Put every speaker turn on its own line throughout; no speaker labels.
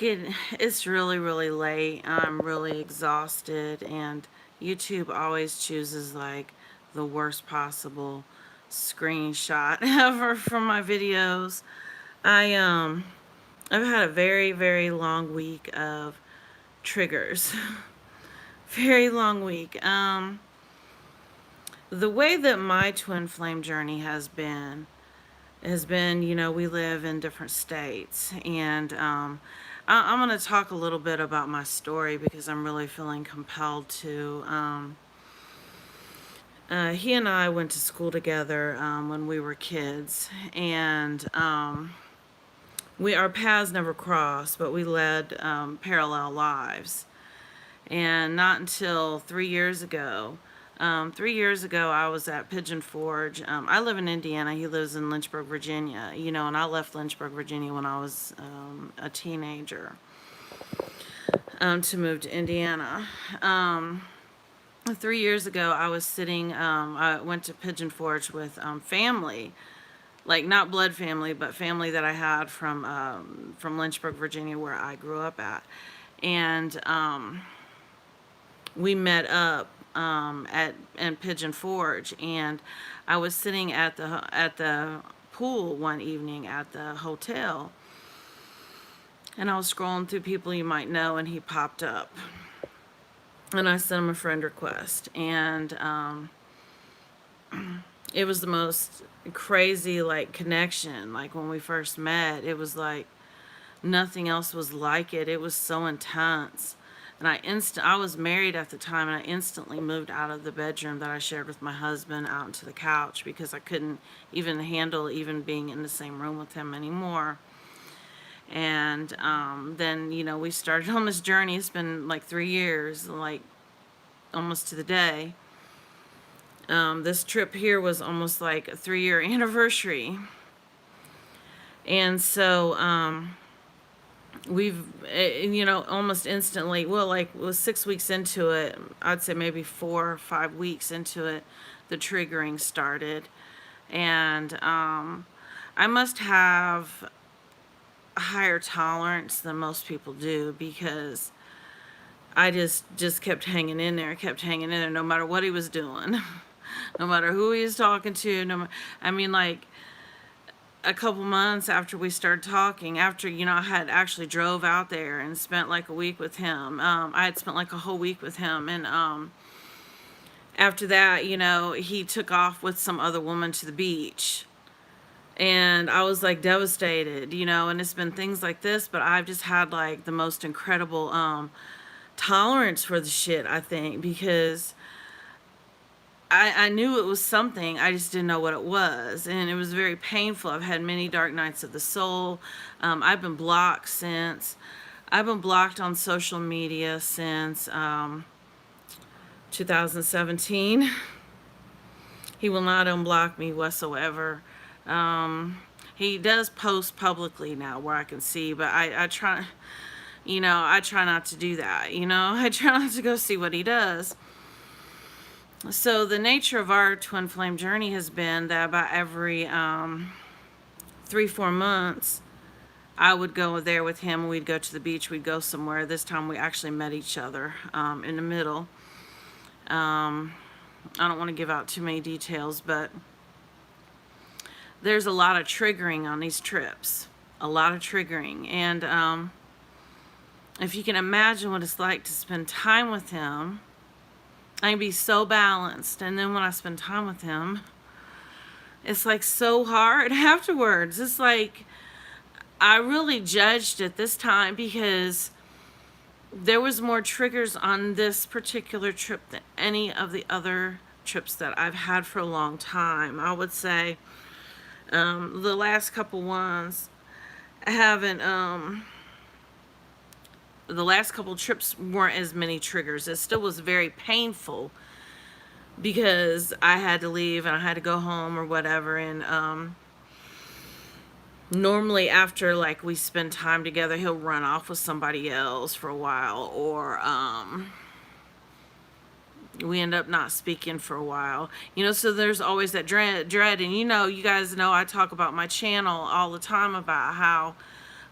It's really, really late. I'm really exhausted, and YouTube always chooses like the worst possible screenshot ever from my videos. I I've had a very, very long week of triggers. Very long week. The way that my twin flame journey has been, we live in different states, and I'm going to talk a little bit about my story because I'm really feeling compelled to. He and I went to school together when we were kids, and our paths never crossed, but we led parallel lives. And not until 3 years ago, 3 years ago, I was at Pigeon Forge. I live in Indiana. He lives in Lynchburg, Virginia. And I left Lynchburg, Virginia when I was a teenager to move to Indiana. 3 years ago, I was sitting. I went to Pigeon Forge with family, like not blood family, but family that I had from Lynchburg, Virginia, where I grew up at, and we met up at in Pigeon Forge, and I was sitting at the pool one evening at the hotel, and I was scrolling through people you might know, and he popped up, and I sent him a friend request, and it was the most crazy like connection. Like when we first met, it was like nothing else was like it. It was so intense. And I was married at the time, and I instantly moved out of the bedroom that I shared with my husband out into the couch because I couldn't even handle even being in the same room with him anymore. And then we started on this journey. It's been like 3 years, like almost to the day. This trip here was almost like a 3 year anniversary. And so we've almost instantly, well, like was 6 weeks into it, I'd say maybe 4 or 5 weeks into it, the triggering started. And I must have a higher tolerance than most people do because I just kept hanging in there, no matter what he was doing, no matter who he was talking to. I mean, like a couple months after we started talking, after I had actually drove out there and spent like a week with him. I had spent like a whole week with him, and after that, he took off with some other woman to the beach, and I was like devastated, and it's been things like this, but I've just had like the most incredible tolerance for the shit, I think, because I knew it was something, I just didn't know what it was, and it was very painful. I've had many dark nights of the soul. I've been blocked on social media since 2017. He will not unblock me whatsoever. He does post publicly now where I can see, but I try, I try not to do that. I try not to go see what he does. So the nature of our twin flame journey has been that about every 3-4 months, I would go there with him. We'd go to the beach. We'd go somewhere. This time we actually met each other in the middle. I don't want to give out too many details, but there's a lot of triggering on these trips. A lot of triggering. And if you can imagine what it's like to spend time with him, I can be so balanced, and then when I spend time with him, it's like so hard afterwards. It's like I really judged it this time because there was more triggers on this particular trip than any of the other trips that I've had for a long time. I would say the last couple ones haven't the last couple trips weren't as many triggers. It still was very painful because I had to leave and I had to go home or whatever. And normally after like we spend time together, he'll run off with somebody else for a while, or we end up not speaking for a while. So there's always that dread. And you guys know I talk about my channel all the time about how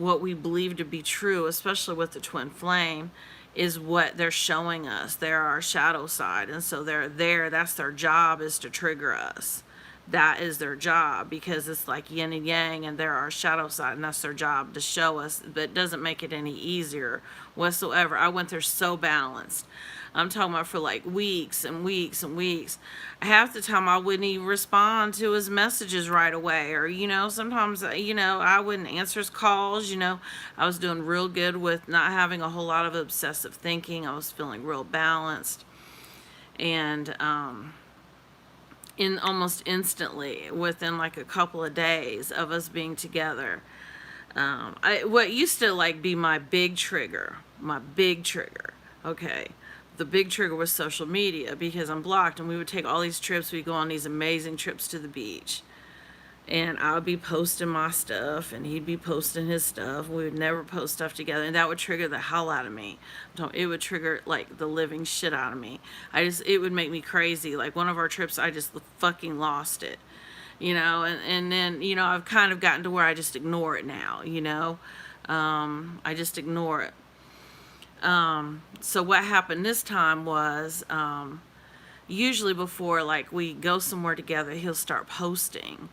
what we believe to be true, especially with the twin flame, is what they're showing us. They're our shadow side. And so they're there. That's their job, is to trigger us. That is their job, because it's like yin and yang, and they're our shadow side, and that's their job, to show us. But it doesn't make it any easier whatsoever. I went there so balanced. I'm talking about for like weeks and weeks and weeks. Half the time I wouldn't even respond to his messages right away, or sometimes I wouldn't answer his calls. I was doing real good with not having a whole lot of obsessive thinking. I was feeling real balanced, and in almost instantly, within like a couple of days of us being together, what used to like be my big trigger, okay, the big trigger was social media, because I'm blocked, and we would take all these trips. We'd go on these amazing trips to the beach, and I would be posting my stuff, and he'd be posting his stuff. We would never post stuff together, and that would trigger the hell out of me. It would trigger like the living shit out of me. It would make me crazy. Like one of our trips, I just fucking lost it, and then I've kind of gotten to where I just ignore it now. I just ignore it. So what happened this time was, usually before like we go somewhere together, he'll start posting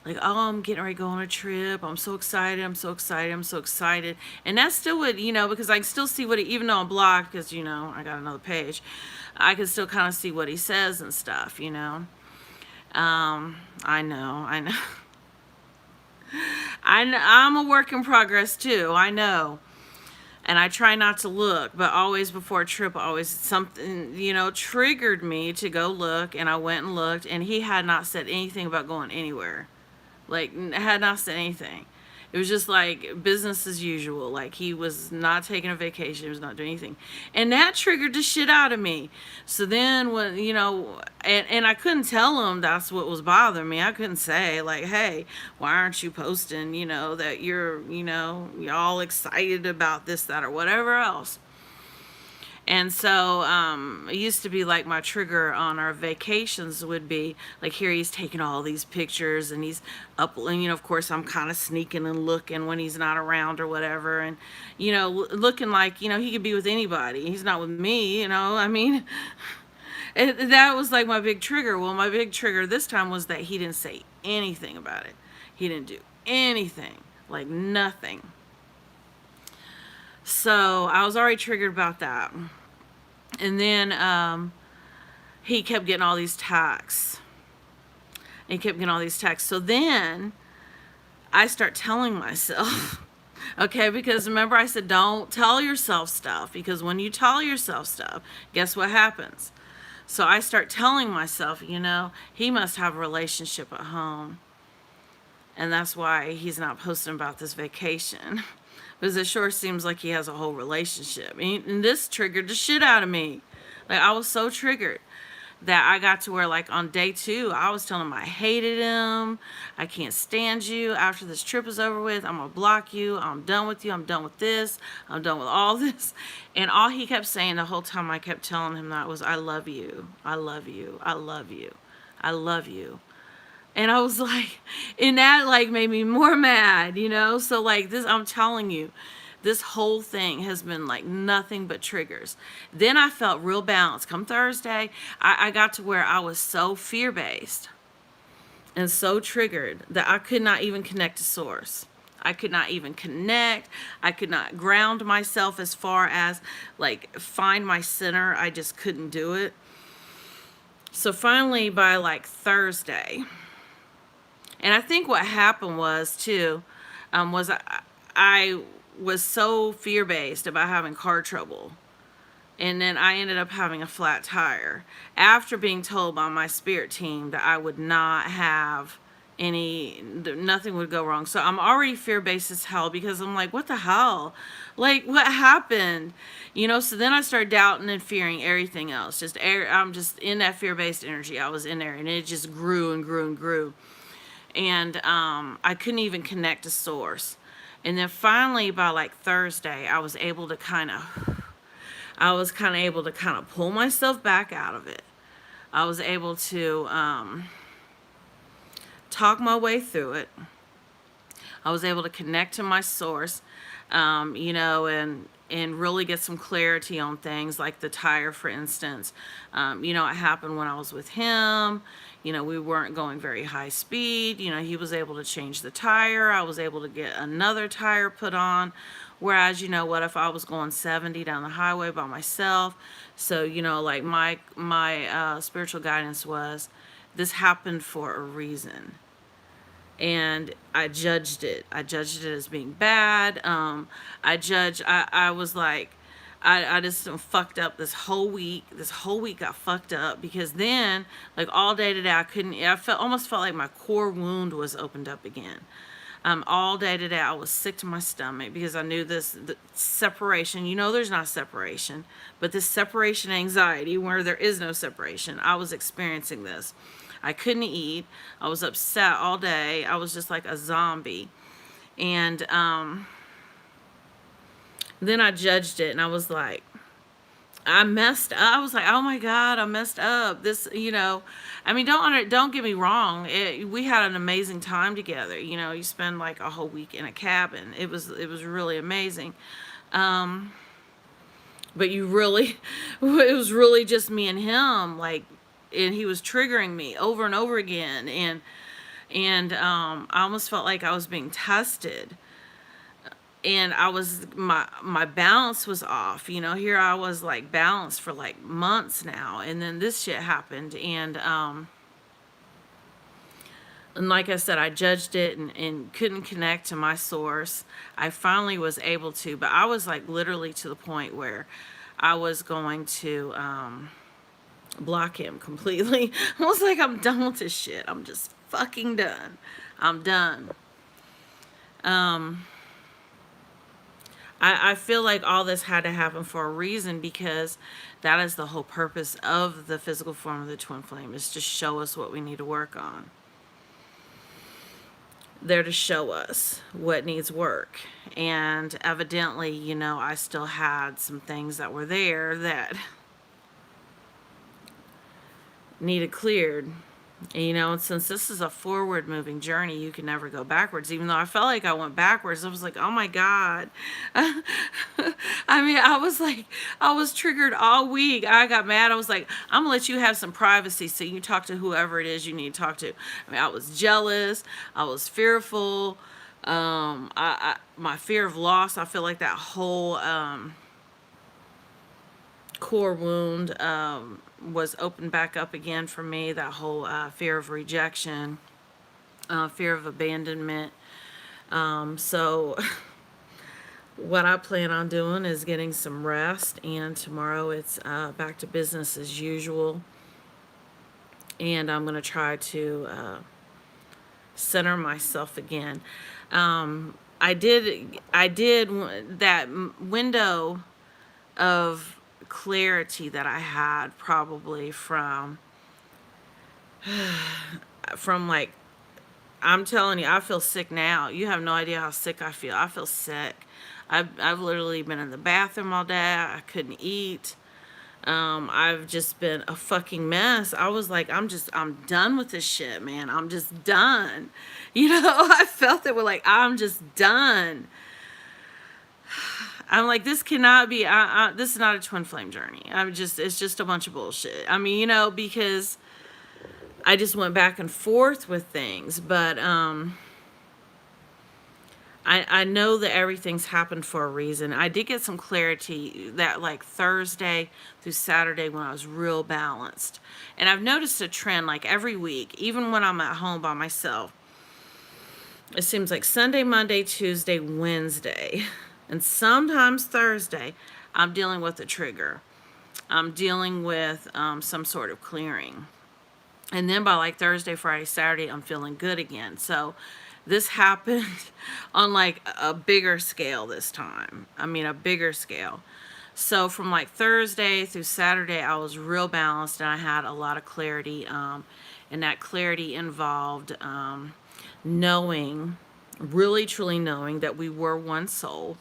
like, oh, I'm getting ready to go on a trip. I'm so excited. I'm so excited. I'm so excited. And that's still what, because I can still see what even though I'm blocked, because, I got another page, I can still kind of see what he says and stuff, I know. I'm a work in progress too. I know. And I try not to look, but always before a trip, always something, triggered me to go look. And I went and looked, and he had not said anything about going anywhere. Like, had not said anything. It was just like business as usual. Like, he was not taking a vacation. He was not doing anything. And that triggered the shit out of me. So then when, and I couldn't tell him that's what was bothering me. I couldn't say, like, hey, why aren't you posting, that you're all excited about this, that, or whatever else. And so it used to be like my trigger on our vacations would be like, here he's taking all these pictures, and he's up, and of course I'm kind of sneaking and looking when he's not around or whatever, and looking like he could be with anybody. He's not with me, I mean. That was like my big trigger. Well, my big trigger this time was that he didn't say anything about it. He didn't do anything, like nothing. So I was already triggered about that. And then he kept getting all these texts. So then I start telling myself, okay, because remember I said don't tell yourself stuff, because when you tell yourself stuff, guess what happens? So I start telling myself, he must have a relationship at home. And that's why he's not posting about this vacation. Because it sure seems like he has a whole relationship. And this triggered the shit out of me. Like, I was so triggered that I got to where, like, on day 2, I was telling him I hated him. I can't stand you. After this trip is over with, I'm going to block you. I'm done with you. I'm done with this. I'm done with all this. And all he kept saying the whole time I kept telling him that was, I love you. I love you. I love you. I love you. And I was like, and that like made me more mad, So like this, I'm telling you, this whole thing has been like nothing but triggers. Then I felt real balanced. Come Thursday, I got to where I was so fear-based and so triggered that I could not even connect to source. I could not even connect. I could not ground myself as far as like find my center. I just couldn't do it. So finally by like Thursday, and I think what happened was, too, was I was so fear-based about having car trouble. And then I ended up having a flat tire after being told by my spirit team that I would not have nothing would go wrong. So I'm already fear-based as hell, because I'm like, what the hell? Like, what happened? So then I started doubting and fearing everything else. I'm just in that fear-based energy. I was in there, and it just grew and grew and grew. And I couldn't even connect to source. And then finally by like Thursday, I was able to kind of pull myself back out of it. I was able to talk my way through it. I was able to connect to my source, and really get some clarity on things like the tire, for instance. It happened when I was with him. We weren't going very high speed. He was able to change the tire. I was able to get another tire put on. Whereas, what if I was going 70 down the highway by myself? So, like my spiritual guidance was, this happened for a reason. And I judged it. I judged it as being bad. I was like, I just fucked up this whole week. This whole week got fucked up because then, like all day today, almost felt like my core wound was opened up again. All day today, I was sick to my stomach because I knew the separation. There's not separation, but this separation anxiety, where there is no separation, I was experiencing this. I couldn't eat. I was upset all day. I was just like a zombie. And then I judged it, and I was like, I messed up. I was like, oh my God, I messed up. Don't get me wrong. We had an amazing time together. You spend like a whole week in a cabin. It was really amazing. But it was really just me and him, like, and he was triggering me over and over again. And I almost felt like I was being tested. And my balance was off. Here I was like balanced for like months now, and then this shit happened. And like I said, I judged it and couldn't connect to my source. I finally was able to, but I was like literally to the point where I was going to block him completely. I was like, I'm done with this shit. I'm just fucking done. I'm done. I feel like all this had to happen for a reason, because that is the whole purpose of the physical form of the twin flame, is to show us what we need to work on. They're to show us what needs work. And evidently, I still had some things that were there that needed cleared. And since this is a forward moving journey, you can never go backwards. Even though I felt like I went backwards, I was like, oh my God. I was triggered all week. I got mad. I was like, I'm gonna let you have some privacy so you talk to whoever it is you need to talk to. I was jealous. I was fearful. My fear of loss, I feel like that whole core wound was opened back up again for me. That whole fear of rejection, fear of abandonment. So what I plan on doing is getting some rest, and tomorrow it's back to business as usual. And I'm going to try to center myself again. I did that window of clarity that I had probably from like, I'm telling you, I feel sick now. You have no idea how sick I feel. I feel sick. I've literally been in the bathroom all day. I couldn't eat. I've just been a fucking mess. I was like, I'm done with this shit, man. I'm just done. I felt that we're like, I'm just done. I'm like, this cannot be, this is not a twin flame journey. It's just a bunch of bullshit. Because I just went back and forth with things, but, I know that everything's happened for a reason. I did get some clarity that like Thursday through Saturday when I was real balanced. And I've noticed a trend like every week, even when I'm at home by myself. It seems like Sunday, Monday, Tuesday, Wednesday, and sometimes Thursday, I'm dealing with a trigger. I'm dealing with some sort of clearing. And then by like Thursday, Friday, Saturday, I'm feeling good again. So this happened on like a bigger scale this time. A bigger scale. So from like Thursday through Saturday, I was real balanced and I had a lot of clarity. And that clarity involved knowing, really truly knowing that we were one soul,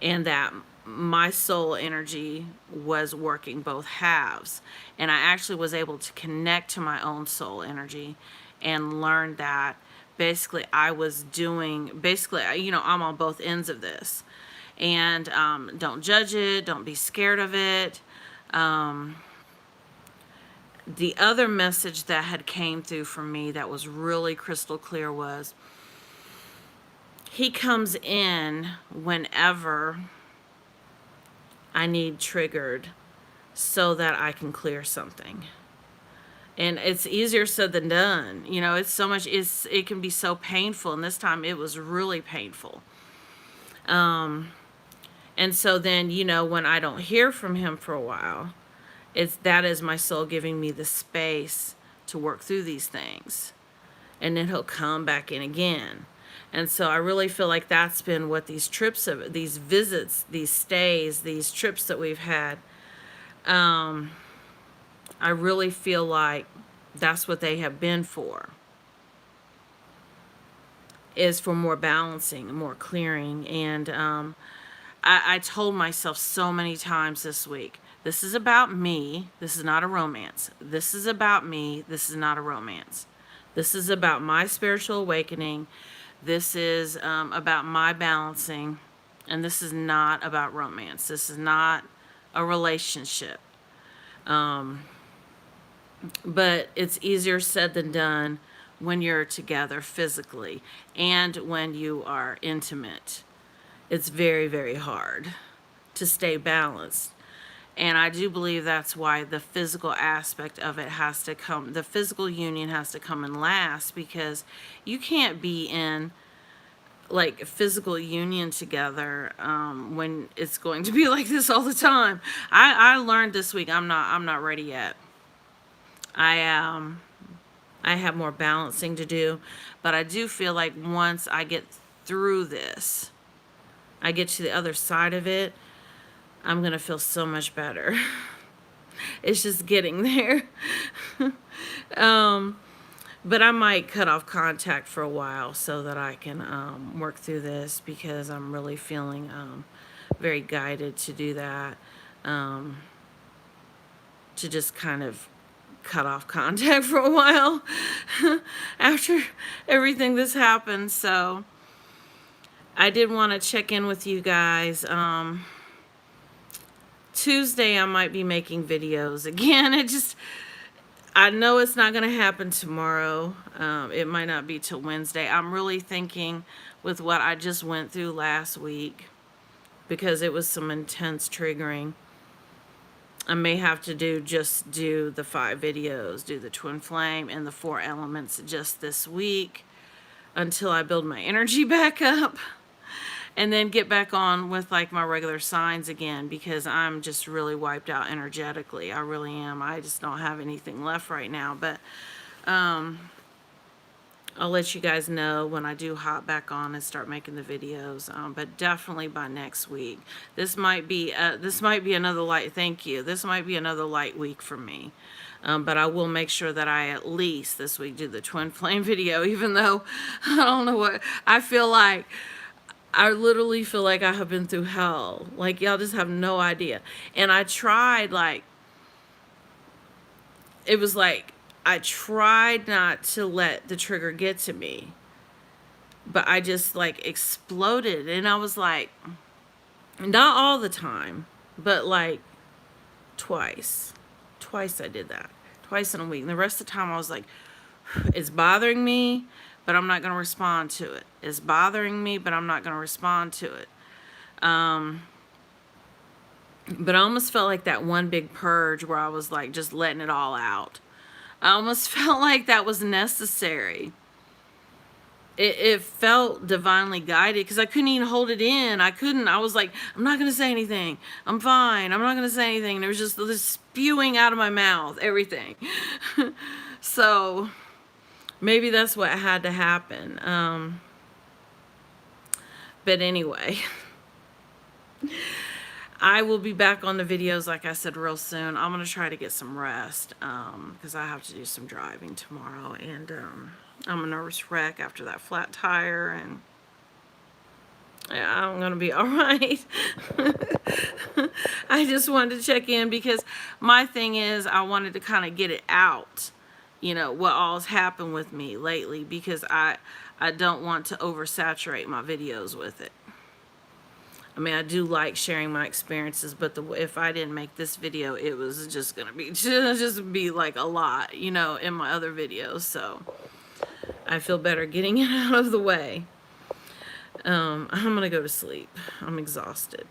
and that my soul energy was working both halves. And I actually was able to connect to my own soul energy and learn that basically I was doing, basically, I'm on both ends of this. And don't judge it, don't be scared of it. The other message that had came through for me that was really crystal clear was, he comes in whenever I need triggered so that I can clear something. And it's easier said than done. It's so much, it can be so painful. And this time it was really painful. And so then, when I don't hear from him for a while, that is my soul giving me the space to work through these things. And then he'll come back in again. And so I really feel like that's been what these trips, these visits, these stays, these trips that we've had, I really feel like that's what they have been for, is for more balancing, more clearing. And I told myself so many times this week, this is about me. This is not a romance. This is about me. This is not a romance. This is about my spiritual awakening. This is about my balancing. And this is not about romance. This is not a relationship. But it's easier said than done when you're together physically and when you are intimate. It's very, very hard to stay balanced. And I do believe that's why the physical aspect of it has to come, the physical union has to come in last, because you can't be in like physical union together when it's going to be like this all the time. I learned this week I'm not ready yet. I have more balancing to do, but I do feel like once I get through this, I get to the other side of it, I'm going to feel so much better. It's just getting there. But I might cut off contact for a while so that I can work through this, because I'm really feeling very guided to do that, to just kind of cut off contact for a while after everything that's happened. So I did want to check in with you guys. Tuesday I might be making videos again. I know it's not going to happen tomorrow. It might not be till Wednesday. I'm really thinking with what I just went through last week, because it was some intense triggering, I may have to do the 5 videos, do the twin flame and the 4 elements just this week until I build my energy back up, and then get back on with like my regular signs again, because I'm just really wiped out energetically. I really am. I just don't have anything left right now. But I'll let you guys know when I do hop back on and start making the videos. But definitely by next week. This might be another light. Thank you. This might be another light week for me. But I will make sure that I at least this week do the twin flame video, even though I don't know what I feel like. I literally feel like I have been through hell. Like, y'all just have no idea. And I tried, it was like, I tried not to let the trigger get to me. But I just, exploded. And I was like, not all the time, but, twice. Twice I did that. Twice in a week. And the rest of the time I was like, it's bothering me, but I'm not going to respond to it. It's bothering me, but I'm not going to respond to it. But I almost felt like that one big purge where I was just letting it all out. I almost felt like that was necessary. It felt divinely guided, because I couldn't even hold it in. I was like, I'm not going to say anything. I'm fine. I'm not going to say anything. And there was just this spewing out of my mouth, everything. So maybe that's what had to happen. But anyway, I will be back on the videos, like I said, real soon. I'm going to try to get some rest, because I have to do some driving tomorrow. And I'm a nervous wreck after that flat tire. And yeah, I'm going to be all right. I just wanted to check in, because my thing is I wanted to kind of get it out. you know, what all's happened with me lately, because I don't want to oversaturate my videos with it. I mean, I do like sharing my experiences, but if I didn't make this video, it was just gonna be just be like a lot, you know, in my other videos. So I feel better getting it out of the way. I'm gonna go to sleep. I'm exhausted.